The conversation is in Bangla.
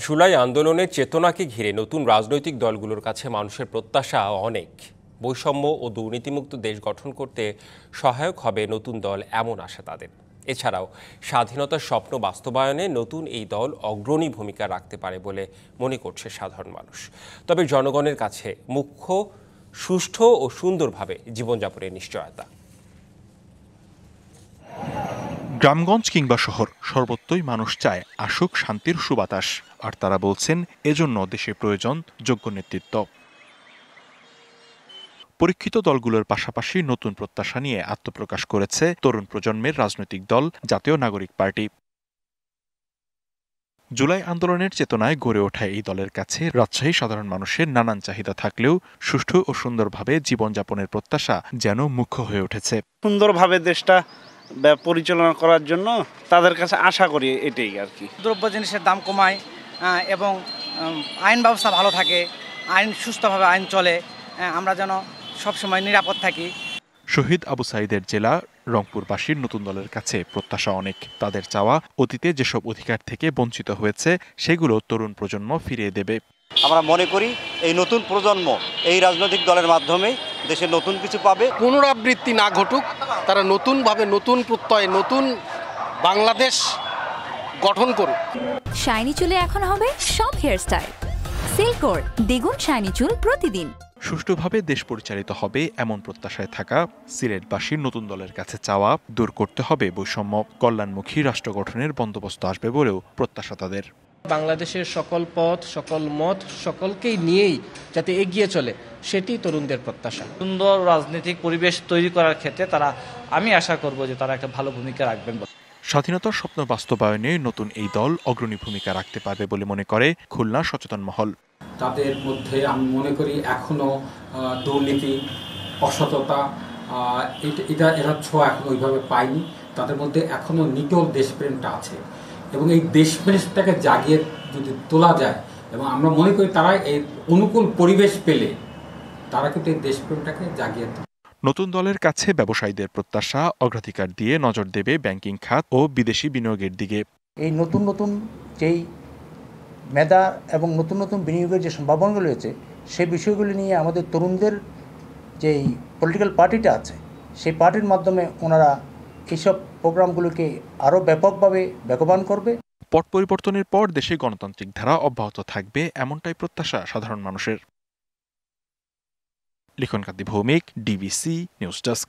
জুলাই আন্দোলনের চেতনাকে ঘিরে নতুন রাজনৈতিক দলগুলোর কাছে মানুষের প্রত্যাশা অনেক। বৈষম্য ও দুর্নীতিমুক্ত দেশ গঠন করতে সহায়ক হবে নতুন দল, এমন আশা তাদের। এছাড়াও স্বাধীনতার স্বপ্ন বাস্তবায়নে নতুন এই দল অগ্রণী ভূমিকা রাখতে পারে বলে মনে করছে সাধারণ মানুষ। তবে জনগণের কাছে মুখ্য সুষ্ঠু ও সুন্দরভাবে জীবনযাপনের নিশ্চয়তা। গ্রামগঞ্জ কিংবা শহর, সর্বত্রই মানুষ চায় আসুক শান্তির সুবাতাস। আর তারা বলছেন, এজন্য দেশে প্রয়োজন যোগ্য নেতৃত্ব। পরীক্ষিত দলগুলোর পাশাপাশি নতুন প্রত্যাশা নিয়ে আত্মপ্রকাশ করেছে তরুণ প্রজন্মের রাজনৈতিক দল জাতীয় নাগরিক পার্টি। জুলাই আন্দোলনের চেতনায় গড়ে ওঠা এই দলের কাছে রাজশাহী সাধারণ মানুষের নানান চাহিদা থাকলেও সুষ্ঠু ও সুন্দরভাবে জীবনযাপনের প্রত্যাশা যেন মুখ্য হয়ে উঠেছে। সুন্দরভাবে দেশটা পরিচালনা করার জন্য তাদের কাছে আশা করি এটাই আর কি। দ্রব্য জিনিসের দাম কমায় এবং আইন ব্যবস্থা ভালো থাকে, আইন সুস্থভাবে আইন চলে, আমরা যেন সবসময় নিরাপদ থাকি। শহীদ আবু সাঈদের জেলা রংপুরবাসীর নতুন দলের কাছে প্রত্যাশা অনেক। তাদের চাওয়া, অতীতে যেসব অধিকার থেকে বঞ্চিত হয়েছে সেগুলো তরুণ প্রজন্ম ফিরিয়ে দেবে। আমরা মনে করি এই নতুন প্রজন্ম এই রাজনৈতিক দলের মাধ্যমে দেশে নতুন কিছু পাবে। পুনরাবৃত্তি না ঘটুক, তারা নতুনভাবে নতুন প্রত্যয় নতুন বাংলাদেশ গঠন করুক। শাইনি চুলে এখন হবে সব হেয়ারস্টাইল। সিল্কোর দ্বিগুণ শাইনি চুল প্রতিদিন। সুষ্ঠুভাবে দেশ পরিচালিত হবে এমন প্রত্যাশায় থাকা সিলেটবাসীর নতুন দলের কাছে চাওয়া, দূর করতে হবে বৈষম্য, কল্যাণমুখী রাষ্ট্র গঠনের বন্দোবস্ত আসবে বলেও প্রত্যাশা তাদের। বাংলাদেশের সকল পথ, সকল মত, সকলকেই নিয়েই যাতে এগিয়ে চলে, সেটি তরুণদের প্রত্যাশা। সুন্দর রাজনৈতিক পরিবেশ তৈরি করার ক্ষেত্রে আমি আশা করব যে তারা একটা ভালো ভূমিকা রাখবেন। স্বাধীনতার স্বপ্ন বাস্তবায়নে নতুন এই দল অগ্রণী ভূমিকা রাখতে পারবে বলে মনে করে খুলনা সচেতন মহল। তাদের মধ্যে আমি মনে করি এখনো দুর্নীতি, অসততা, এরা ছোঁয়া এখন ওইভাবে পায়নি। তাদের মধ্যে এখনো নিটল দেশপ্রেমটা আছে এবং এই দেশপ্রেমটাকে জাগিয়ে যদি তোলা যায় এবং আমরা মনে করি তারা এই অনুকূল পরিবেশ পেলে তারা কিন্তু এই দেশপ্রেমটাকে জাগিয়ে তোলে। নতুন দলের কাছে ব্যবসায়ীদের প্রত্যাশা অগ্রাধিকার দিয়ে নজর দেবে ব্যাংকিং খাত ও বিদেশি বিনিয়োগের দিকে। এই নতুন নতুন যেই মেধা এবং নতুন নতুন বিনিয়োগের যে সম্ভাবনাগুলো রয়েছে সেই বিষয়গুলি নিয়ে আমাদের তরুণদের যেই পলিটিক্যাল পার্টিটা আছে সেই পার্টির মাধ্যমে ওনারা এইসব প্রোগ্রামগুলোকে আরও ব্যাপকভাবে বেগবান করবে। পট পরিবর্তনের পর দেশে গণতান্ত্রিক ধারা অব্যাহত থাকবে, এমনটাই প্রত্যাশা সাধারণ মানুষের। লিখন কান্তি ভৌমিক, ডিবিসি নিউজ ডেস্ক।